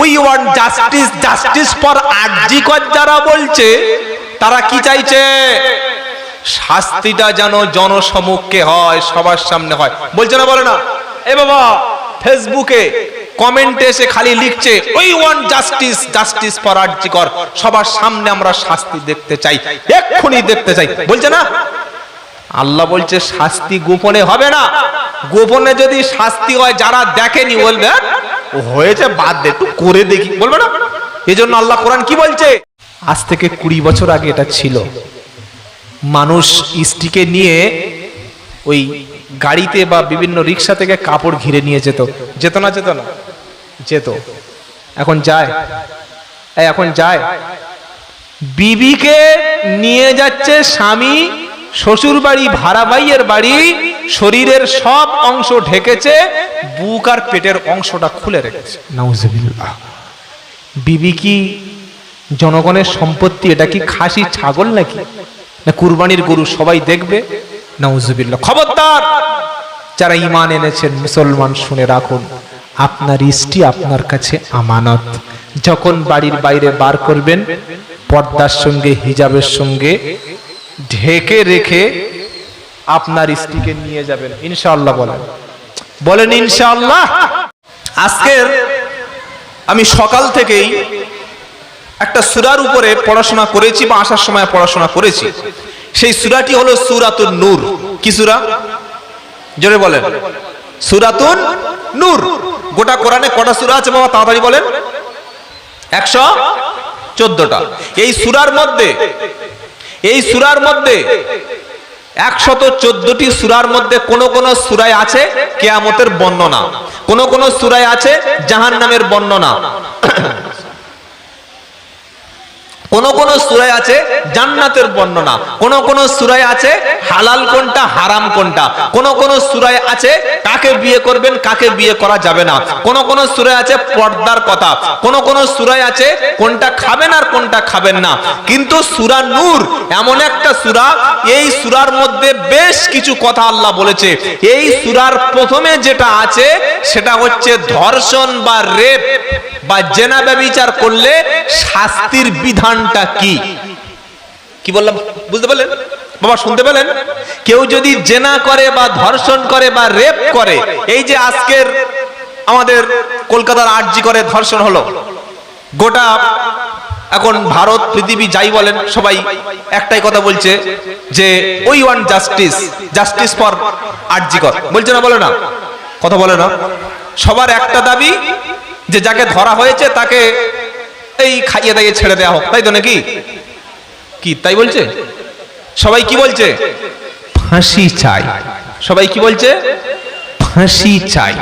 We want justice, justice for RG Kar যারা বলছে, তারা কি চাইছে? শাস্তিটা যেন জনসমক্ষে হয়, সবার সামনে হয়। বলছে না, বলে না? এ বাবা ফেসবুকে কমেন্টে এসে খালি লিখছে we want justice, justice for RG Kar, সবার সামনে আমরা শাস্তি দেখতে চাই, এক্ষুনি দেখতে চাই। বলছে না? আল্লাহ বলছে শাস্তি গোপনে হবে না। গোপনে যদি শাস্তি হয়, যারা দেখেনি বলবে ও হয়েছে, বাদ দে, একটু করে দেখি, বলবে না? এই জন্য আল্লাহ কোরআন কি বলছে? আজ থেকে 20 বছর আগে এটা ছিল। মানুষ স্ত্রীকে নিয়ে ওই গাড়িতে বা বিভিন্ন রিক্সা থেকে কাপড় ঘিরে নিয়ে যেত। যেত না? যেত না? যেত। এখন যায়? এখন যায়? বিবিকে নিয়ে যাচ্ছে স্বামী শ্বশুর বাড়ি, ভাড়া ভাইয়ের বাড়ি, শরীরের সব অংশ ঢেকেছে, বুক আর পেটের অংশটা খুলে রেখেছে। নাউজুবিল্লাহ। বিবি কি জনগণের সম্পত্তি? এটা কি খাসি ছাগল নাকি, না কুরবানির গরু? সবাই দেখবে। নাউজুবিল্লাহ। খবরদার, যারা ঈমান এনেছেন মুসলমান, শুনে রাখুন, আপনার স্ত্রী আপনার কাছে আমানত। যখন বাড়ির বাইরে বার করবেন, পর্দার সঙ্গে, হিজাবের সঙ্গে ঢেকে রেখে আপনার স্ত্রীকে নিয়ে যাবেন, ইনশাআল্লাহ। বলেন, বলেন ইনশাআল্লাহ। আজকের আমি সকাল থেকেই একটা সূরার উপরে পড়াশোনা করেছি, বা আসার সময় পড়াশোনা করেছি। সেই সূরাটি হলো সূরাতুন নূর। কি সূরা? জোরে বলেন। সূরাতুন নূর। গোটা কোরআনে কটা সূরা আছে বাবা? তাড়াতাড়ি বলেন। 114টা। এই সূরার মধ্যে 114টি সূরার মধ্যে কোন কোন সূরায় আছে কিয়ামতের বর্ণনা, কোন কোন সূরায় আছে জাহান্নামের বর্ণনা, কোন কোন সূরায় আছে জান্নাতের বর্ণনা, কোন কোন সূরায় আছে হালাল কোনটা, হারাম কোনটা, কোন কোন সূরায় আছে কাকে বিয়ে করবেন, কাকে বিয়ে করা যাবে না, কোন কোন সূরায় আছে পর্দার কথা, কোন কোন সূরায় আছে কোনটা খাবেন আর কোনটা খাবেন না। কিন্তু সূরা নূর এমন একটা সূরা, এই সূরার মধ্যে বেশ কিছু কথা আল্লাহ বলেছে। এই সূরার প্রথমে যেটা আছে সেটা হচ্ছে ধর্ষণ বা রেপ বা জেনা ব্যভিচার করলে শাস্তির বিধানটা কি। কি বললাম বুঝতে পারলেন বাবা? শুনতে পেলেন? কেউ যদি জেনা করে বা ধর্ষণ করে বা রেপ করে, এই যে আজকের আমাদের কলকাতার আরজি করে ধর্ষণ হলো, গোটা এখন ভারত পৃথিবী যাই বলেন সবাই একটাই কথা বলছে যে we want justice, justice for RG Kar. বলছে না? বলে না? কথা বলে না? সবার একটা দাবি যে যাকে ধরা হয়েছে তাকে এই খাইয়ে দাইয়ে ছেড়ে দেওয়া হোক, তাই তো নাকি? কি তাই বলছে? সবাই কি বলছে? ফাঁসি চাই। সবাই কি বলছে? ফাঁসি চাই,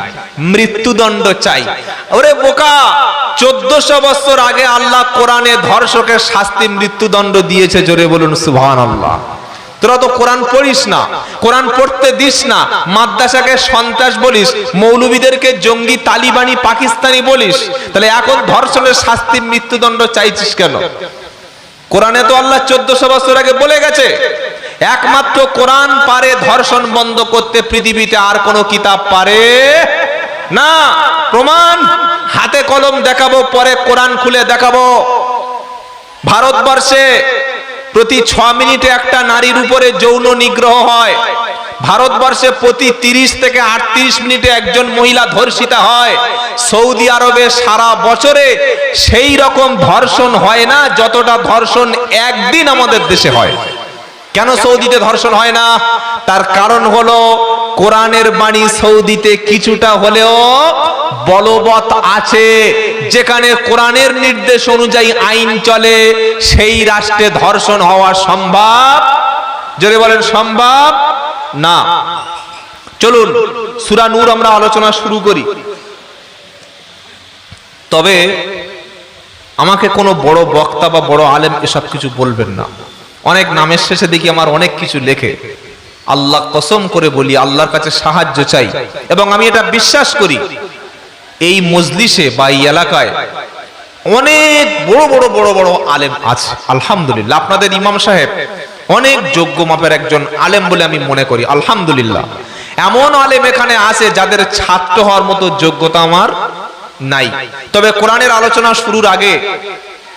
মৃত্যুদণ্ড চাই। ওরে বোকা, 1400 বছর আগে আল্লাহ কোরআনে ধর্ষকের শাস্তি মৃত্যুদণ্ড দিয়েছে। জোরে বলুন সুবহানাল্লাহ। তোরা তো কোরআন পড়িস না, কোরআন পড়তে দিস না, মাদ্রাসাকে সন্ত্রাস বলিস, মৌলবীদেরকে জঙ্গি, তালিবানি, পাকিস্তানি বলিস, তাহলে এখন ধর্ষণের শাস্তি মৃত্যুদণ্ড চাইছিস কেন? কোরআনে তো আল্লাহ 1400 বছর আগে বলে গেছে। একমাত্র কোরআন পারে ধর্ষণ বন্ধ করতে, পৃথিবীতে আর কোনো কিতাব পারে না। প্রমাণ হাতে কলম দেখাবো, পরে কোরআন খুলে দেখাবো। ভারতবর্ষে প্রতি 6 মিনিটে একটা নারীর উপরে যৌন নিগ্রহ হয়। ভারতবর্ষে প্রতি 30 থেকে 38 মিনিটে একজন মহিলা ধর্ষিতা হয়। সৌদি আরবে সারা বছরে সেই রকম ধর্ষণ হয় না যতটা ধর্ষণ একদিন আমাদের দেশে হয়। কেন সৌদিতে ধর্ষণ হয় না? তার কারণ হলো কোরআনের বাণী সৌদিতে কিছুটা হলেও বলবৎ আছে। যেখানে কোরআনের নির্দেশ অনুযায়ী আইন চলে, সেই রাষ্ট্রে ধর্ষণ হওয়া সম্ভব। জোরে বলেন সম্ভব না। চলুন সূরা নূর আমরা আলোচনা শুরু করি। তবে আমাকে কোনো বড় বক্তা বা বড় আলেম এসব কিছু বলবেন না। অনেক নামের শেষে দেখি আমার অনেক কিছু লেখে। আল্লাহ কসম করে বলি, আল্লাহর কাছে সাহায্য চাই, এবং আমি এটা বিশ্বাস করি এই মজলিসে বা এই এলাকায় অনেক বড় বড় বড় বড় আলেম আছে। আলহামদুলিল্লাহ, আপনাদের ইমাম সাহেব অনেক যোগ্য মাপের একজন আলেম বলে আমি মনে করি। আলহামদুলিল্লাহ, এমন আলেম এখানে আছে যাদের ছাত্র হওয়ার মতো যোগ্যতা আমার নাই। তবে কোরআনের আলোচনা শুরুর আগে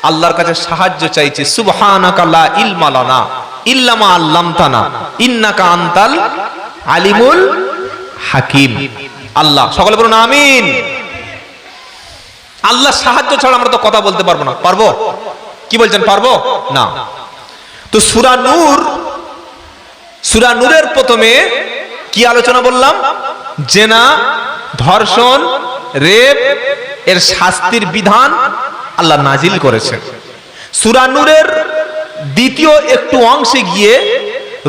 আল্লাহর কাছে সাহায্য চাইছি। সুবহানাকা লা ইলমা লানা ইল্লা মা আল্লামতানা ইন্নাকা আনতাল আলিমুল হাকিম। আল্লাহ, সকলে বলুন আমিন। আল্লাহ সাহায্য ছাড়া আমরা তো কথা বলতে পারবো না। পারবো? কি বলছেন, পারবো না? তো সূরা নূরের প্রথমে কি আলোচনা বললাম? জেনা, ধর্ষণ, রেপ এর শাস্তির বিধান আল্লাহ নাজিল করেছেন। সূরা নূরের দ্বিতীয় একটু অংশে গিয়ে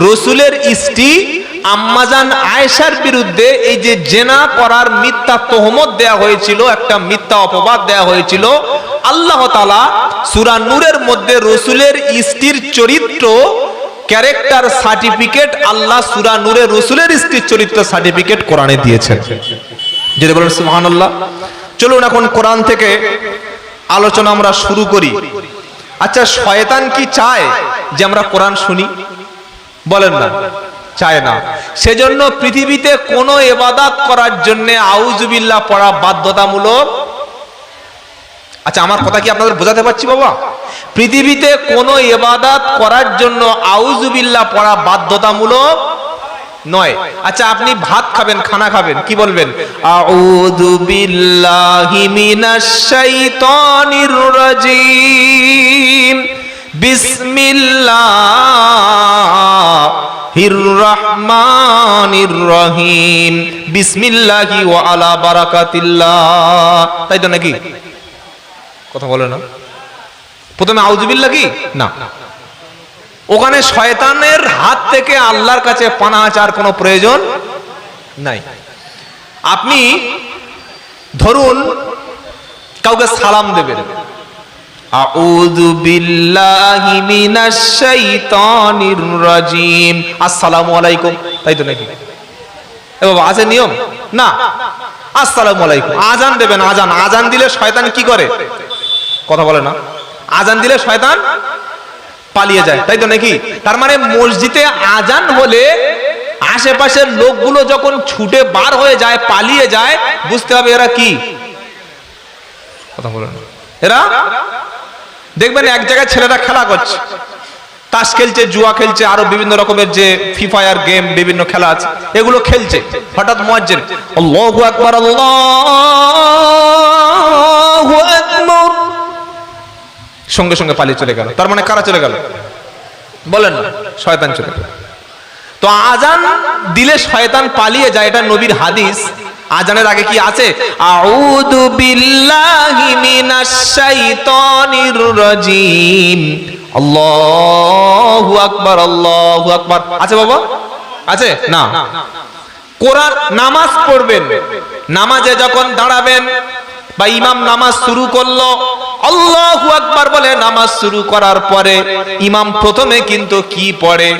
রাসূলের স্ত্রী আম্মাজান আয়েশার বিরুদ্ধে এই যে জেনা করার মিথ্যা তহমত দেয়া হয়েছিল, একটা মিথ্যা অপবাদ দেয়া হয়েছিল, আল্লাহ তাআলা সূরা নূরের মধ্যে রাসূলের স্ত্রীর চরিত্র ক্যারেক্টার সার্টিফিকেট আল্লাহ সূরা নূরে রাসূলের স্ত্রীর চরিত্র সার্টিফিকেট কোরআনে দিয়েছেন। যদি বলেন সুবহানাল্লাহ। চলুন এখন কোরআন থেকে আলোচনা আমরা শুরু করি। আচ্ছা, শয়তান কি চায় যে আমরা কোরআন শুনি? বলেন না, চায় না। সেজন্য পৃথিবীতে কোনো ইবাদত করার জন্য আউযুবিল্লাহ পড়া বাধ্যতামূলক। আচ্ছা, আমার কথা কি আপনাদের বোঝাতে পারছি বাবা? পৃথিবীতে কোনো ইবাদত করার জন্য আউযুবিল্লাহ পড়া বাধ্যতামূলক নয়। আচ্ছা, আপনি ভাত খাবেন, খানা খাবেন, কি বলবেন? আউযু বিল্লাহি মিনাশ শাইতানির রাজিম, বিসমিল্লাহির রহমানির রহিম, বিসমিল্লাহি ওয়া আলা বারাকাতিল্লাহ। তাই তো নাকি? কথা বলে না? প্রথমে আউযুবিল্লাহ কি না, ওখানে শয়তানের হাত থেকে আল্লাহর কাছে পানাহ চাওয়ার কোনো প্রয়োজন নাই। আপনি ধরুন কাউকে সালাম দেবেন, আউযু বিল্লাহি মিনাশ শাইতানির রাজিম, আসসালামু আলাইকুম, তাই তো নাকি? এ বাবা, আছে নিয়ম না? আসসালামু আলাইকুম। আজান দেবেন, আজান দিলে শয়তান কি করে? কথা বলে না? আজান দিলে শয়তান পালিয়ে যায়, তাই তো নাকি? তার মানে মসজিদে আজান হলে আশেপাশের লোকগুলো যখন ছুটে বার হয়ে যায়, পালিয়ে যায়, বুঝতে হবে এরা কি? কথা বলে না? এরা দেখবেন এক জায়গায় ছেলেরা খেলা করছে, তাস খেলছে, জুয়া খেলছে, আরো বিভিন্ন রকমের যে ফ্রি ফায়ার গেম, বিভিন্ন খেলা আছে, এগুলো খেলছে। হঠাৎ মুয়াজ্জিন আল্লাহু আকবার, আল্লাহু আকবার, সঙ্গে সঙ্গে পালিয়ে চলে গেল। তার মানে কারা চলে গেল? বলেন না, শয়তান চলে গেল। তো আজান দিলে শয়তান পালিয়ে যায়, এটা নবীর হাদিস। আজানের আগে কি আছে? আউযু বিল্লাহি মিনাশ শাইতানির রাজিম, আল্লাহু আকবার, আল্লাহু আকবার। আছে বাবা? আছে না? কোরআন নামাজ পড়বেন, নামাজে যখন দাঁড়াবেন বা ইমাম নামাজ শুরু করলো, আল্লাহু আকবার বলে নামাজ শুরু করার পরে ইমাম প্রথমে কিন্তু কি পড়ে?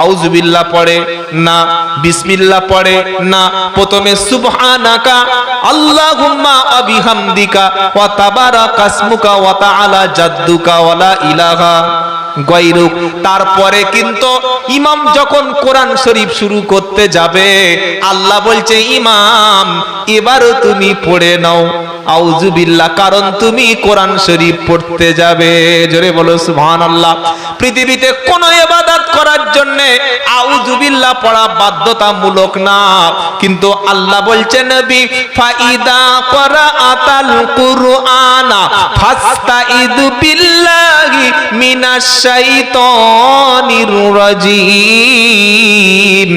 আউযুবিল্লাহ পড়ে না, বিসমিল্লাহ পড়ে না, প্রথমে সুবহানাকা আল্লাহুম্মা ওয়া বিহামদিকা ওয়া তাবারাকা ইসমুকা ওয়া তাআলা জাদ্দুকা ওয়া লা ইলাহা গায়রুক। তারপরে কিন্তু ইমাম যখন কোরআন শরীফ শুরু করতে যাবে, আল্লাহ বলছে ইমাম এবারও তুমি পড়ে নাও আউযুবিল্লাহ, কারণ তুমি কোরআন শরীফ পড়তে যাবে। জোরে বলো সুবহানাল্লাহ। পৃথিবীতে কোন ইবাদত করার জন্য আউযুবিল্লাহ পড়া বাধ্যতামূলক না, কিন্তু আল্লাহ বলছেন নবী ফাইদা করাআতাল কুরআনা ফাস্তাইদ বিল্লাহি মিনাশ শাইতানির রাজিম।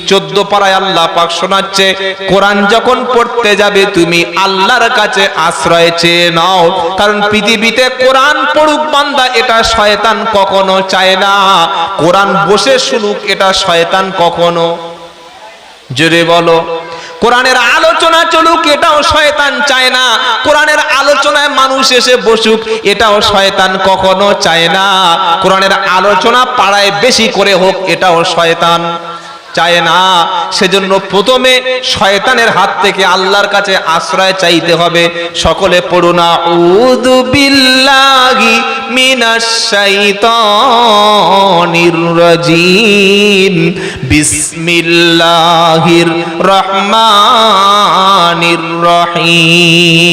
14 পারায় আল্লাহ পাক শোনাচ্ছে, কোরআন যখন পড়তে যাবে তুমি আল্লাহর কাছে আশ্রয় চেয়ে নাও, কারণ পৃথিবীতে কোরআন পড়ুক বান্দা এটা শয়তান কখনো চায় না। কোরআন বসে শুনুক এটা শয়তান কখনো, জোরে বলো, কোরআনের আলোচনা চলুক এটাও শয়তান চায় না। কোরআনের আলোচনায় মানুষ এসে বসুক এটাও শয়তান কখনো চায় না। কোরআনের আলোচনা পাড়ায় বেশি করে হোক এটাও শয়তান চায় না। সেজন্য প্রথমে শয়তানের হাত থেকে আল্লাহর কাছে আশ্রয় চাইতে হবে। সকলে পড়ুন আউযু বিল্লাহি মিনাশ শাইতানির রাজিম বিসমিল্লাহির রহমানির রহিম।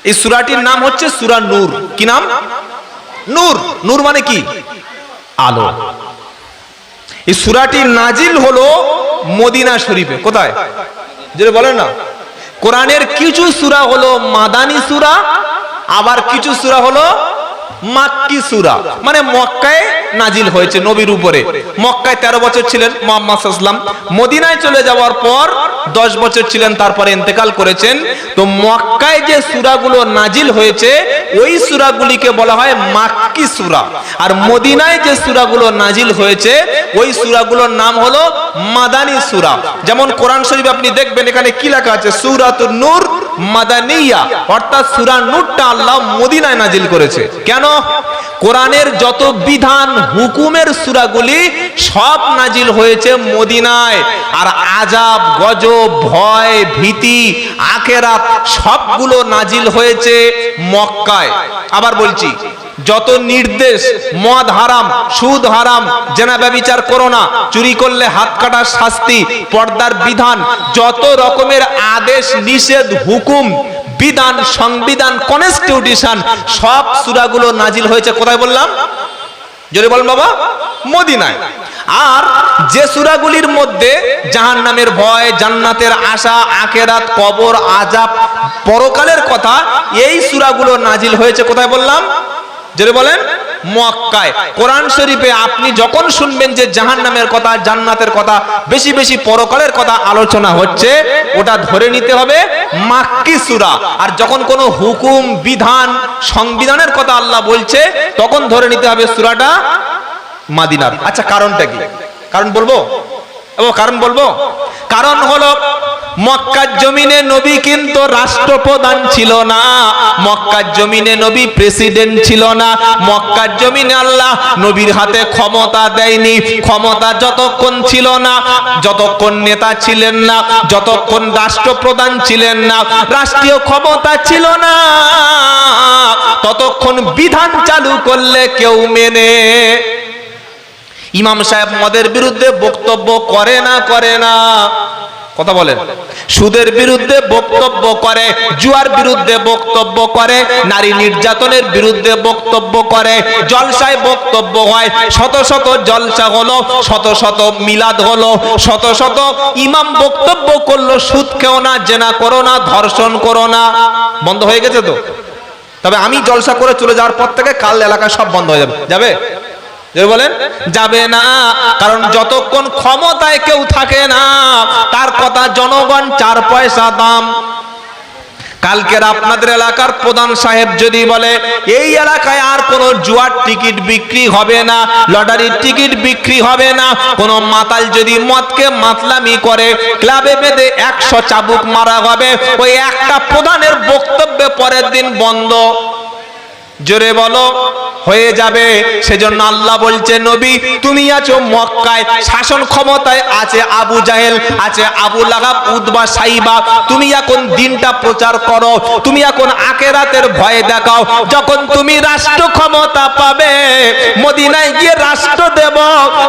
এই সূরাটির নাম হচ্ছে সূরা নূর। কি নাম? নূর। নূর মানে কি? আলো। এই সূরাটি নাজিল হলো মদিনা শরীফে। কোথায়? যেটা বলেন না, কোরআনের কিছু সূরা হলো মাদানী সূরা, আবার কিছু সূরা হলো মাক্কি সূরা, মানে মক্কায় নাজিল হয়েছে নবীর উপরে। মক্কায় 13 বছর ছিলেন মুহাম্মদ সাল্লাল্লাহু আলাইহি ওয়াসাল্লাম, মদিনায় চলে যাওয়ার পর 10 বছর ছিলেন, তারপরে ইন্তেকাল করেছেন। তো মক্কায় যে সূরাগুলো নাজিল হয়েছে ওই সূরাগুলিকে বলা হয় মাক্কি সূরা, আর মদিনায় যে সূরাগুলো নাজিল হয়েছে ওই সূরাগুলোর নাম হলো মাদানী সূরা। যেমন কোরআন শরীফ আপনি দেখবেন এখানে কি লেখা আছে, সূরাতুন নূর মাদানিয়া, অর্থাৎ সূরা নূরটা আল্লাহ মদিনায় নাজিল করেছে। কেন? কোরআনের যত বিধান হুকুমের সূরাগুলি সব নাজিল হয়েছে মদিনায়, আর আযাব, গজব, ভয়, ভীতি, আখিরাত সবগুলো নাজিল হয়েছে মক্কায়। আবার বলছি, যত নির্দেশ, মদ হারাম, সুদ হারাম, জেনা ব্যভিচার করো না, চুরি করলে হাত কাটার শাস্তি, পর্দার বিধান, যত রকমের আদেশ, নিষেধ, হুকুম, বিধান, সংবিধান, কনস্টিটিউশন, সব সূরাগুলো নাজিল হয়েছে কোথায় বললাম? জোরে বলেন বাবা, মদিনায়। আর যে সূরাগুলির মধ্যে জাহান্নামের ভয়, জান্নাতের আশা, আখিরাত, কবর, আযাব, পরকালের কথা, এই সূরাগুলো নাজিল হয়েছে কোথায় বললাম? জোরে বলেন, মক্কায়। কোরআন শরীফে আপনি যখন শুনবেন যে জাহান্নামের কথা, জান্নাতের কথা, বেশি বেশি পরকালের কথা আলোচনা হচ্ছে, ওটা ধরে নিতে হবে মাক্কি সূরা। আর যখন কোনো হুকুম, বিধান, সংবিধানের কথা আল্লাহ বলছে তখন ধরে নিতে হবে সূরাটা মাদিনার। আচ্ছা, কারণটা কি? কারণ বলবো? কারণ বলবো। কারণ হলো মক্কার জমিনে নবী কিন্তু রাষ্ট্রপ্রধান ছিল না, মক্কার জমিনে নবী প্রেসিডেন্ট ছিল না, মক্কার জমিনে আল্লাহ নবীর হাতে ক্ষমতা দেয়নি। ক্ষমতা যতক্ষণ ছিল না, যতক্ষণ নেতা ছিলেন না, যতক্ষণ রাষ্ট্রপ্রধান ছিলেন না, রাষ্ট্রীয় ক্ষমতা ছিল না, ততক্ষণ বিধান চালু করলে কেউ মেনে। ইমাম সাহেব মদের বিরুদ্ধে বক্তব্য করে না? করে না? কথা বলেন। সুদের বিরুদ্ধে বক্তব্য করে, জুয়ার বিরুদ্ধে বক্তব্য করে, নারী নির্যাতনের বিরুদ্ধে বক্তব্য করে, জলসায় বক্তব্য হয়, শত শত জলসা হলো, শত শত মিলাদ হলো, শত শত ইমাম বক্তব্য করলো, সুদ খেও না, জেনা করো না, ধর্ষণ করো না। বন্ধ হয়ে গেছে তো? তবে আমি জলসা করে চলে যাওয়ার পর থেকে কাল এলাকায় সব বন্ধ হয়ে যাবে। যাবে? বলেন, যাবে না। কারণ যতক্ষণ ক্ষমতায় কেউ থাকে না তার কথা জনগণ 4 পয়সা দাম। কালকের আপনাদের এলাকার প্রধান সাহেব যদি বলে এই এলাকায় আর কোনো জুয়ার টিকিট বিক্রি হবে না, লটারির টিকিট বিক্রি হবে না, কোনো মাতাল যদি মদকে মাতলামি করে ক্লাবে বেঁধে 100 চাবুক মারা হবে, ওই একটা প্রধানের বক্তব্যে পরের দিন বন্ধ। জোরে বলো, হয়ে যাবে। সেজন্য আল্লাহ বলছে, নবী তুমি আছো মক্কায়, শাসন ক্ষমতায় আছে আবু জাহেল, আছে আবু লাহাব, উতবা, সাইবা। তুমি এখন দিনটা প্রচার করো, তুমি এখন আখিরাতের ভয় দেখাও। যখন তুমি রাষ্ট্র ক্ষমতা পাবে, মদিনায় গিয়ে রাষ্ট্র দেব,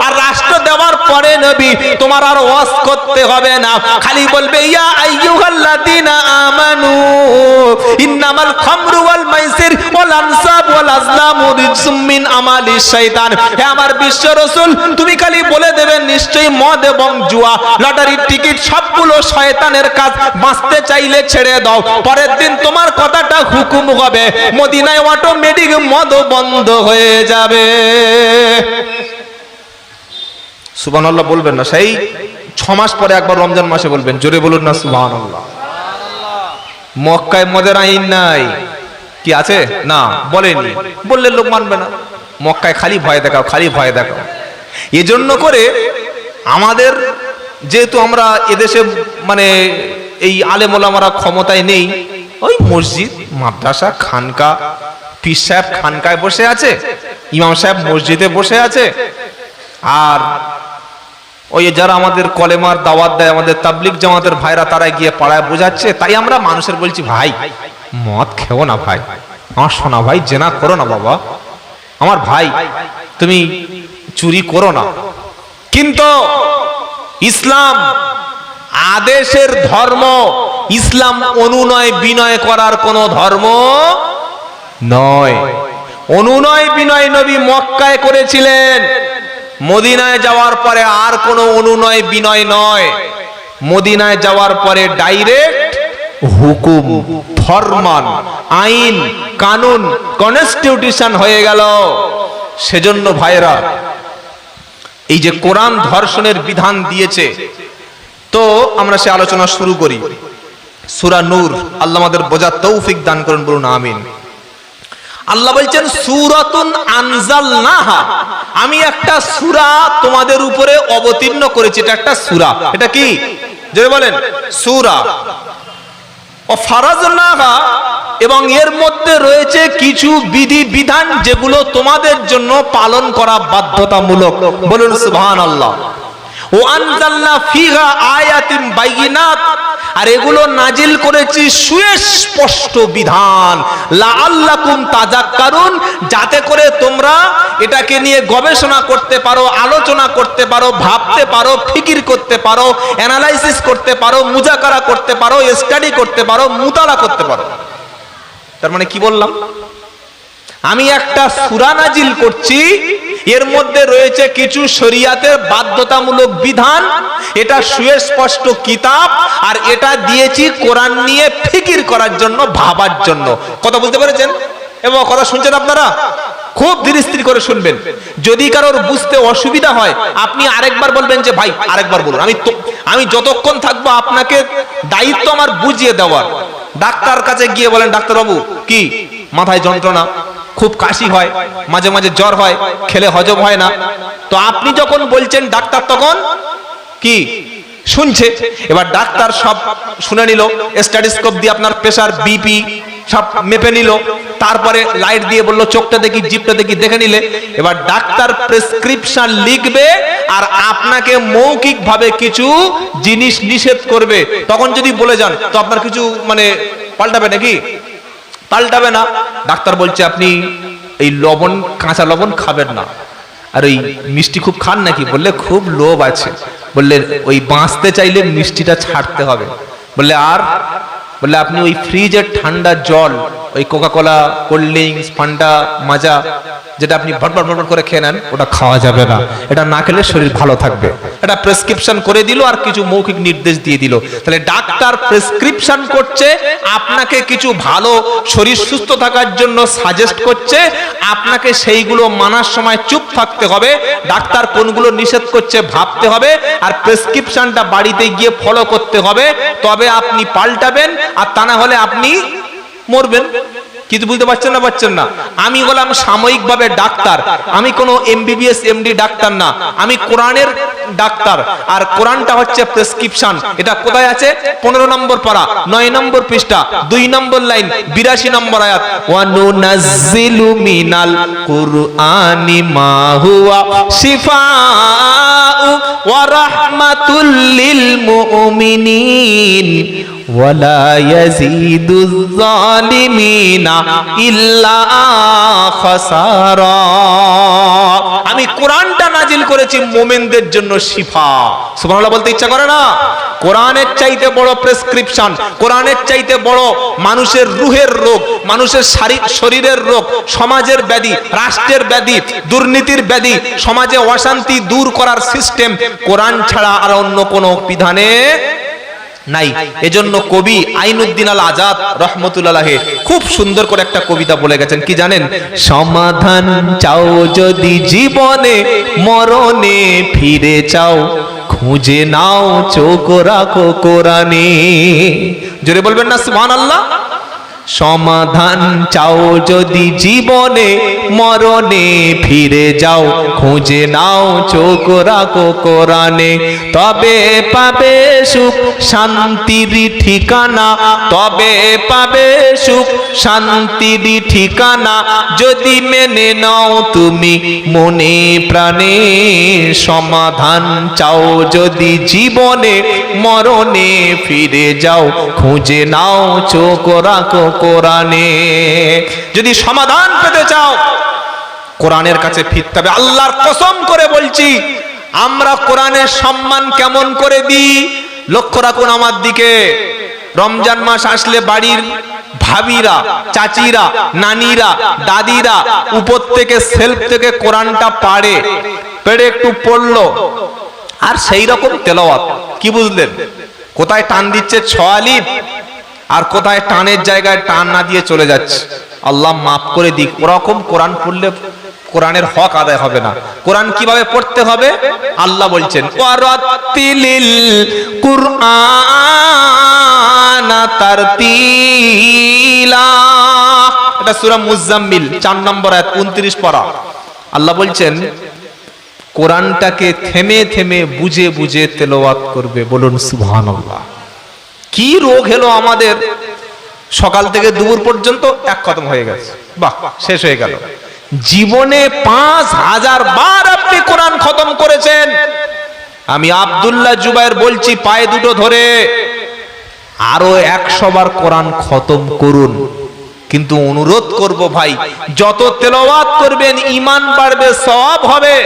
আর রাষ্ট্র দেওয়ার পরে নবী তোমার আর ওয়াজ করতে হবে না, খালি বলবে ইয়া আইয়ুহাল্লাযীনা আমানু ইন্নামাল খামরু ওয়াল মাইসির ওয়াল আনসাব ওয়াল আজলামু রিজসুম মিন আমালিশ শাইতান। হে আমার বিশ্ব রাসূল, তুমি খালি বলে দেবেন নিশ্চয়ই মদ এবং জুয়া, লটারির টিকিট সবগুলো শয়তানের কাজ, বাঁচতে চাইলে ছেড়ে দাও। পরের দিন তোমার কথাটা হুকুম হবে, মদিনায় অটোমেটিক মদ বন্ধ হয়ে যাবে। সুবহানাল্লাহ বলবেন না? সেই 6 মাস পরে একবার রমজান মাসে বলবেন, জোরে বলুন না সুবহানাল্লাহ। মক্কায় মদের আইন নাই, কি আছে? না, বলেনি। বললে লোক মানবে না। মক্কায় খালি ভয় দেখাও, খালি ভয় দেখাও। এজন্য করে আমাদের, যেহেতু আমরা এদেশে মানে এই আলেম ওলামারা ক্ষমতায় নেই, ওই মসজিদ, মাদ্রাসা, খানকা, পীর সাহেব খানকায় বসে আছে, ইমাম সাহেব মসজিদে বসে আছে, আর ওই যারা আমাদের কলেমার দাওয়াত দেয়, আমাদের তাবলিগ জামাতের ভাইরা, তারা গিয়ে পাড়ায় বোঝাচ্ছে। তাই আমরা মানুষের বলছি, ভাই মদ খেও না ভাই, আমার সোনা ভাই জেনা করো না বাবা, আমার ভাই তুমি চুরি করো না। কিন্তু ইসলাম আদেশের ধর্ম, ইসলাম অনুনয় বিনয় করার কোন ধর্ম নয়। অনুনয় বিনয় নবী মক্কায় করেছিলেন, মদিনায় যাওয়ার পরে আর কোনো অনুনয় বিনয় নয়। মদিনায় যাওয়ার পরে ডাইরেক্ট হুকুম, ফরমান, আইন, কানুন, কনস্টিটিউশন হয়ে গেল। সেজন্য ভাইরা, এই যে কোরআন ধর্ষণের বিধান দিয়েছে, তো আমরা সে আলোচনা শুরু করি। সূরা নূর, আল্লাহ আমাদের বোঝার তৌফিক দান করুন, বলুন আমিন। আল্লাহ বলছেন সূরাতুন আনজালনাহা, আমি একটা সূরা তোমাদের উপরে অবতীর্ণ করেছি। এটা একটা সূরা। এটা কি জোরে বলেন? সূরা। ও ফারাজনাহা, এবং এর মধ্যে রয়েছে কিছু বিধি বিধান যেগুলো তোমাদের জন্য পালন করা বাধ্যতামূলক। বলুন সুবহানাল্লাহ। ও আনজালনা ফিহা আয়াতিন বাইয়িনাত, আর এগুলো নাজিল করেছি সুস্পষ্ট বিধান, লাআল্লাকুম তাযাক্কারুন, যাতে করে তোমরা এটাকে নিয়ে গবেষণা করতে পারো, আলোচনা করতে পারো, ভাবতে পারো, ফিকির করতে পারো, অ্যানালাইসিস করতে পারো, মুজাকারা করতে পারো, স্টাডি করতে পারো, মুতালা করতে পারো। তার মানে কি বললাম? আমি একটা সূরা নাজিল করছি, এর মধ্যে রয়েছে কিছু শরীয়তের বাধ্যতামূলক বিধান, এটা সুস্পষ্ট কিতাব, আর এটা দিয়েছি কোরআন নিয়ে ফিকির করার জন্য, ভাবার জন্য। কথা বুঝতে পেরেছেন? এবং কথা শুনছেন আপনারা? খুব ধীরে স্থির করে শুনবেন। যদি কারোর বুঝতে অসুবিধা হয় আপনি আরেকবার বলবেন যে ভাই আরেকবার বলুন। আমি যতক্ষণ থাকবো আপনাকে দায়িত্ব আমার বুঝিয়ে দেওয়ার। ডাক্তার কাছে গিয়ে বলেন, ডাক্তারবাবু কি মাথায় যন্ত্রণা, খুব কাশি হয়, মাঝে মাঝে জ্বর হয়, খেলে হজম হয় না। তো আপনি যখন বলছেন ডাক্তার তখন কি শুনছে। এবার ডাক্তার সব শুনে নিল, স্ট্যাথোস্কোপ দিয়ে আপনার প্রেসার, বিপি সব মেপে নিল, তারপরে লাইট দিয়ে বললো চোখটা দেখি, জিভটা দেখি, দেখে নিলে এবার ডাক্তার প্রেসক্রিপশন লিখবে আর আপনাকে মৌখিক ভাবে কিছু জিনিস নিষেধ করবে। তখন যদি বলে যান তো আপনার কিছু মানে পাল্টাবে নাকি? পাল্টাবে না। ডাক্তার বলছে আপনি এই লবণ, কাঁচা লবণ খাবেন না, আর ওই মিষ্টি খুব খান নাকি? বললে খুব লোভ আছে। বললে ওই বাঁচতে চাইলে মিষ্টিটা ছাড়তে হবে। বললে আর? বললে আপনি ওই ফ্রিজের ঠান্ডা জল, ওই কোকাকোলা, কোল্ড ড্রিঙ্কস, ফান্ডা, মাজা, যেটা আপনি ভটভট ভটভট করে খেয়ে নেন, ওটা খাওয়া যাবে না। এটা না খেলে শরীর ভালো থাকবে। এটা প্রেসক্রিপশন করে দিল আর কিছু মৌখিক নির্দেশ দিয়ে দিল। তাহলে ডাক্তার প্রেসক্রিপশন করছে, আপনাকে কিছু ভালো শরীর সুস্থ থাকার জন্য সাজেস্ট করছে, আপনাকে সেইগুলো মানার সময় চুপ থাকতে হবে। ডাক্তার কোনগুলো নিষেধ করছে ভাবতে হবে, আর প্রেসক্রিপশনটা বাড়িতে গিয়ে ফলো করতে হবে। তবে আপনি পাল্টাবেন, আর তা না হলে আপনি মরবেন। কিছু বুঝতে পারছেন না? পারছেন না? আমি হলাম সাময়িকভাবে ডাক্তার, আমি কোনো এমবিবিএস এমডি ডাক্তার না, আমি কোরআনের ডাক্তার। আর কোরআনটা হচ্ছে প্রেসক্রিপশন। এটা কোথায় আছে? 15 নম্বর পারা, 9 নম্বর পৃষ্ঠা, 2 নম্বর লাইন, 82 নম্বর আয়াত। ওয়া নুনাজ্জিলু মিনাল কুরআনি মা হুয়া শিফাউ ওয়া রাহমাতুল লিল মুমিনিন ওয়ালা ইয়াজিদুজ জালিমিনা ইল্লা খাসারা। আমি কোরআনটা নাজিল করেছি মুমিনদের জন্য শিফা। সুবহানাল্লাহ বলতে ইচ্ছা করে না? কোরআনের চাইতে বড় প্রেসক্রিপশন, কোরআনের চাইতে বড় মানুষের রুহের রোগ, মানুষের শরীরের রোগ, সমাজের ব্যাধি, রাষ্ট্রের ব্যাধি, দুর্নীতির ব্যাধি, সমাজে অশান্তি দূর করার সিস্টেম কোরআন ছাড়া আর অন্য কোনো বিধানে নাই। এজন্য কবি আইনুদ্দিন আল আজাদ রহমতুল্লাহ খুব সুন্দর করে একটা কবিতা বলে গেছেন। কি জানেন? সমাধান চাও যদি জীবনে, মরণে ফিরে চাও, খুঁজে নাও চোখ রাখো কোরআনে। জোরে বলবেন না সুবহানাল্লাহ? সমাধান চাও যদি জীবনে, মরণে ফিরে যাও, খুঁজে নাও চোখ রাখো কোরআনে। তবে পাবে সুখ শান্তির ঠিকানা, তবে পাবে সুখ শান্তির ঠিকানা, যদি মেনে নাও তুমি মনে প্রাণে। সমাধান চাও যদি জীবনে, মরণে ফিরে যাও, খুঁজে নাও চোখ রাখো কোরআনে। যদি সমাধান পেতে চাও কোরআনের কাছে ফিরতে হবে। আল্লাহর কসম করে বলছি, আমরা কোরআনের সম্মান কেমন করে দিই লক্ষ্য রাখুন আমার দিকে। রমজান মাস আসলে বাড়ির ভাবিরা, চাচিরা, নানিরা, দাদিরা উপর থেকে সেলফ থেকে কোরআনটা পাড়ে একটু পড়লো, আর সেই রকম তেলাওয়াত। কি বুঝলেন? কোথায় টান দিচ্ছে 6 আলিফ, আর কোথায় টানের জায়গায় টান না দিয়ে চলে যাচ্ছে। আল্লাহ মাফ করে দিক, ওরকম কোরআন পড়লে কোরআনের হক আদায় হবে না। কোরআন কিভাবে পড়তে হবে? আল্লাহ বলছেন ওয়ারাতিলিল কুরআনা তারতিলা। এটা সূরা মুজাম্মিল 4 নম্বর আয়াত 29 পারা। আল্লাহ বলছেন কোরআনটাকে থেমে থেমে বুঝে বুঝে তেলাওয়াত করবে। বলুন সুবহানাল্লাহ। কি রোগ হলো আমাদের, সকাল থেকে দুপুর পর্যন্ত এক খতম হয়ে গেছে, বাহ শেষ হয়ে গেল। জীবনে 5000 বার আপনি কোরআন খতম করেছেন। আমি আব্দুল্লাহ জুবায়ের বলছি পায়ে দুটো ধরে, আরো 100 বার কোরআন খতম করুন। কিন্তু অনুরোধ করব ভাই, যত তেলাওয়াত করবেন ঈমান বাড়বে, সওয়াব হবে,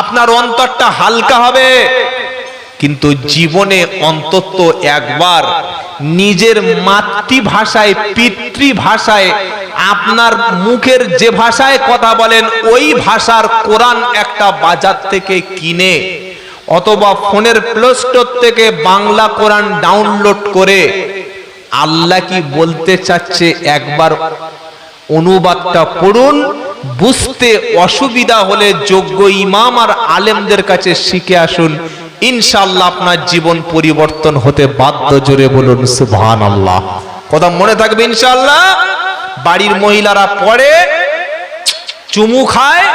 আপনার অন্তরটা হালকা হবে। কিন্তু জীবনে অন্তত একবার নিজের মাতৃভাষায়, পিতৃভাষায়, আপনার মুখের যে ভাষায় কথা বলেন ওই ভাষার কোরআন একটা বাজার থেকে কিনে অথবা ফোনের প্লে স্টোর থেকে বাংলা কোরআন ডাউনলোড করে আল্লাহ কি বলতে চাচ্ছে একবার অনুবাদটা পড়ুন। বুঝতে অসুবিধা হলে যোগ্য ইমাম আর আলেমদের কাছে শিখে আসুন, ইনশাআল্লাহ আপনার জীবন পরিবর্তন হতে বাধ্য। জোরে বলুন সুবহানাল্লাহ। কথা মনে থাকবে ইনশাআল্লাহ। বাড়ির মহিলারা পড়ে, চুমু খায়,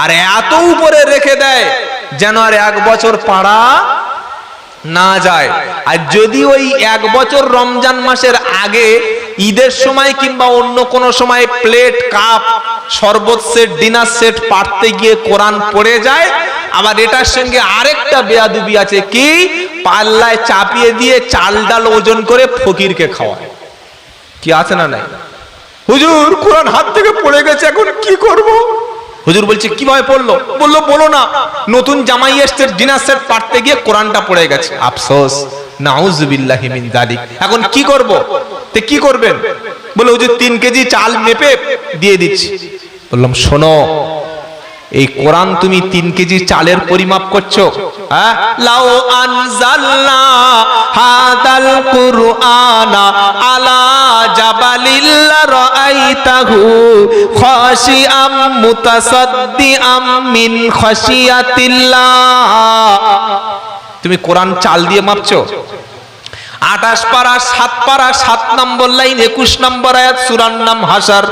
আর এত উপরে রেখে দেয় যেন আর 1 বছর পাড়া না যায়। আর যদি ওই 1 বছর রমজান মাসের আগে ঈদের সময় কিংবা অন্য কোনো সময় প্লেট, কাপ, শরবত সেট, ডিনার সেট পাড়তে গিয়ে কোরআন পড়ে যায়, আবার এটার সঙ্গে আরেকটা বেয়াদবি আছে, কি পাল্লায় চাপিয়ে দিয়ে চাল ডাল ওজন করে ফকিরকে খাওয়ায়। কি আছে না নাই? হুজুর কোরআন হাত থেকে পড়ে গেছে, এখন কি করব? হুজুর বলছে কিভাবে পড়লো? বললো বলো না, নতুন জামাই এসছে, ডিনার সেট পাড়তে গিয়ে কোরআনটা পড়ে গেছে। আফসোস, নাউজুবিল্লাহি মিন যালিক। এখন কি করব? তে কি করবেন? বলে হুজুর 3 কেজি চাল মেপে দিয়ে দিচ্ছি। বললাম শোনো, এই কোরআন তুমি 3 কেজি চালের পরিমাপ করছো? হ্যাঁ, লাউ আনজালনা হাদাল কুরআনা আলা জাবালিল রাআইতাহু খাশিআম মুতাসাদ্দিআম মিন খাশিয়াতিল্লাহ। তুমি কোরআন চাল দিয়ে মাপছো? 28 পারা 7 পারা 7 নম্বর লাইন 21 নম্বর আয়াত, সূরার নাম হাশর।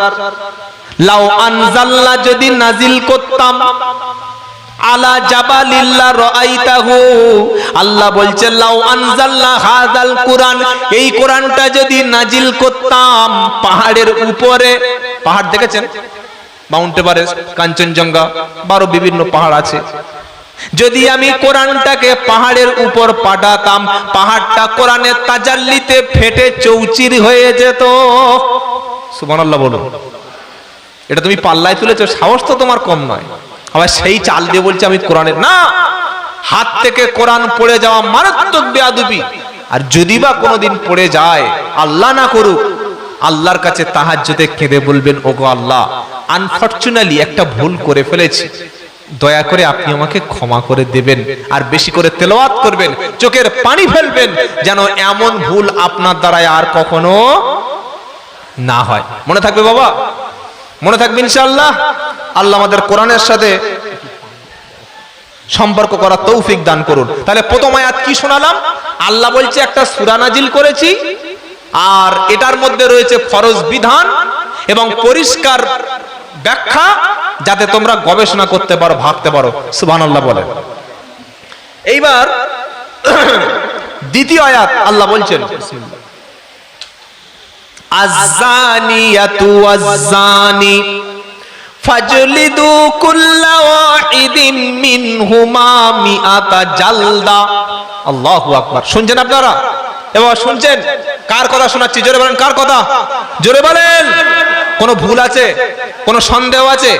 লাউ আনজালনা, যদি নাজিল করতাম, আলা জাবালিল্লাহ রাআইতাহু, আল্লাহ বলছেন লাউ আনজালনা হাযাল কুরআন, এই কোরআনটা যদি নাজিল করতাম পাহাড়ের উপরে। পাহাড় দেখেছেন? মাউন্ট এভারেস্ট, কাঞ্চনজঙ্ঘা, 12 বিভিন্ন পাহাড় আছে। যদি আমি কোরআনটাকে পাহাড়ের উপর পাঠাতাম, পাহাড়টা কোরআনের তাজাল্লিতে ফেটে চৌচির হয়ে যেত। সুবহানাল্লাহ বলো। এটা তুমি পাল্লায় তুলেছো, সাহস তো তোমার কম নয়। আবার সেই চাল দিয়ে বলছে আমি কোরআনের না। হাত থেকে কোরআন পড়ে যাওয়া মারাত্মক বেয়াদবি। আর যদি বা কোনোদিন পড়ে যায়, আল্লাহ না করুক, আল্লাহর কাছে তাহাজ্জুদে কেঁদে বলবেন ওগো আল্লাহ, আনফরচুনেটলি একটা ভুল করে ফেলেছি, দয়া করে আপনি আমাকে ক্ষমা করে দেবেন। আর বেশি করে তেলাওয়াত করবেন, চোখের পানি ফেলবেন, যেন এমন ভুল আপনার দ্বারায় আর কখনো না হয়। মনে থাকবে বাবা? মনে থাকবে ইনশাআল্লাহ। আল্লাহ আমাদের কোরআনের সাথে সম্পর্ক করার তৌফিক দান করুন। তাহলে প্রথম আয়াত কি শোনালাম? আল্লাহ বলছে একটা সূরা নাজিল করেছি, আর এটার মধ্যে রয়েছে ফরজ বিধান এবং পরিষ্কার ব্যাখ্যা, যাতে তোমরা গবেষণা করতে পারো, ভাবতে পারো। সুবহানাল্লাহ বলেন। এইবার দ্বিতীয় আয়াত আল্লাহ বলছেন আয-যানিয়াতু ওয়াজ-যানি ফাজলিদু কুল্লা ওয়াহিদিন মিনহুমা মিআতা জালদা। আল্লাহু আকবার। শুনছেন আপনারা? এবার শুনছেন? কার কথা শোনাচ্ছি? জোরে বলেন, কার কথা? জোরে বলেন। কোনো ভুল আছে? কোনো সন্দেহ আছে?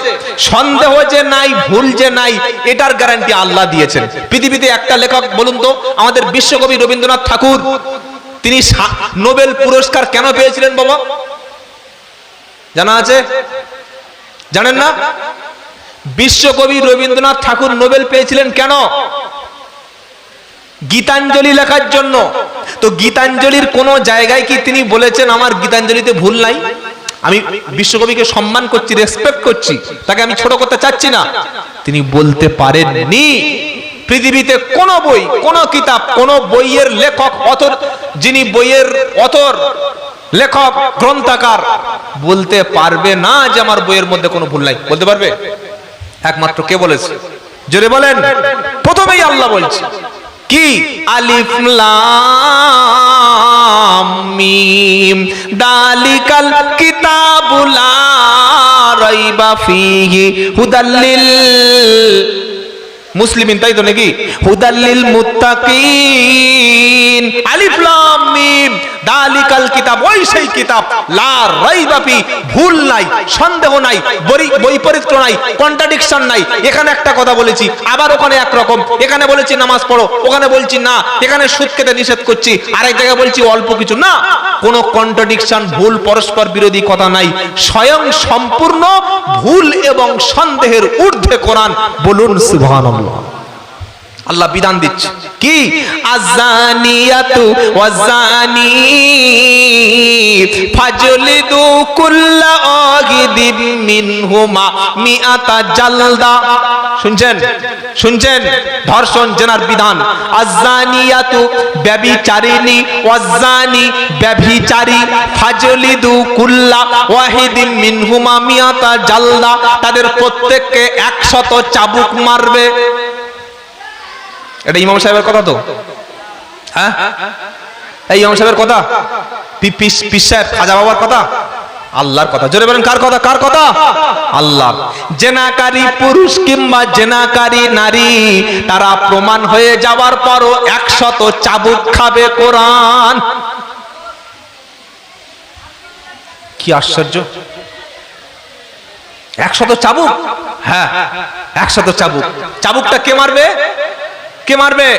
সন্দেহ যে নাই, ভুল যে নাই, এটার গ্যারান্টি আল্লাহ দিয়েছেন। পৃথিবীতে একটা লেখক বলুন তো, আমাদের বিশ্বকবি রবীন্দ্রনাথ ঠাকুর, তিনি নোবেল পুরস্কার কেন পেয়েছিলেন বাবা? জানা আছে? জানেন না? বিশ্বকবি রবীন্দ্রনাথ ঠাকুর নোবেল পেয়েছিলেন কেন? গীতাঞ্জলি লেখার জন্য। তো গীতাঞ্জলির কোন জায়গায় কি তিনি বলেছেন আমার গীতাঞ্জলিতে ভুল নাই? আমি বিশ্বকবিকে সম্মান করছি, রেসপেক্ট করছি, তাকে আমি ছোট করতে চাচ্ছি না। তিনি বলতে পারেননি। পৃথিবীতে কোন বই, কোন কিতাব, কোন বইয়ের লেখক, অথর, যিনি বইয়ের অথর, লেখক, গ্রন্থকার বলতে পারবে না যে আমার বইয়ের মধ্যে কোনো ভুল নাই। বলতে পারবে? একমাত্র কে বলেছে? জোরে বলেন। প্রথমেই আল্লাহ বলছে কি? আলিফ লাম মিম দালিকাল কিতাবু লা রাইবা ফীহি হুদাল লিল মুসলিমিন, তাই তো নাকি? হুদাল লিল মুত্তাকিন। আলিফ লাম মিম দালিকাল কিতাব, ওই সেই কিতাব, লা রাইবা ফী, ভুল নাই, সন্দেহ নাই, বৈপরীত্য নাই, কন্ট্রাডিকশন নাই। এখানে একটা কথা বলেছি, আবার ওখানে একরকম, এখানে বলেছি নামাজ পড়ো, ওখানে বলছি না, এখানে সুদ খেতে নিষেধ করছি, আরেক জায়গায় বলছি অল্প কিছু, না। কোনো কন্ট্রাডিকশন, ভুল, পরস্পর বিরোধী কথা নাই। স্বয়ং সম্পূর্ণ ভুল এবং সন্দেহের ঊর্ধ্বে কোরআন। বলুন সুবহানাল্লাহ। আল্লাহ বিধান দিচ্ছে কি? আযানিয়াতু ওয়াযানি ফাজলিদু কুল্লা আগিদিম মিনহুমা মিআতা জালদা। শুনছেন? শুনছেন? ধর্ষণ, জেনার বিধান। আযানিয়াতু ব্যভিচারিণী, ওয়াযানি ব্যভিচারী, ফাজলিদু কুল্লা ওয়াহিদিম মিনহুমা মিআতা জালদা, তাদের প্রত্যেককে 100 চাবুক মারবে। এটা ইমাম সাহেবের কথা তো? হ্যাঁ, এই ইমাম সাহেবের কথা? পীর সাহেব, খাজা বাবার কথা? আল্লাহর কথা। জোরে বলেন, কার কথা? কার কথা? আল্লাহ। জেনাকারী পুরুষ কিংবা জেনাকারী নারী, তারা প্রমাণ হয়ে যাওয়ার পরও 100 চাবুক খাবে। কোরআন। কি আশ্চর্য! 100 চাবুক। হ্যাঁ, 100 চাবুক। চাবুকটা কে মারবে? কে মারবে?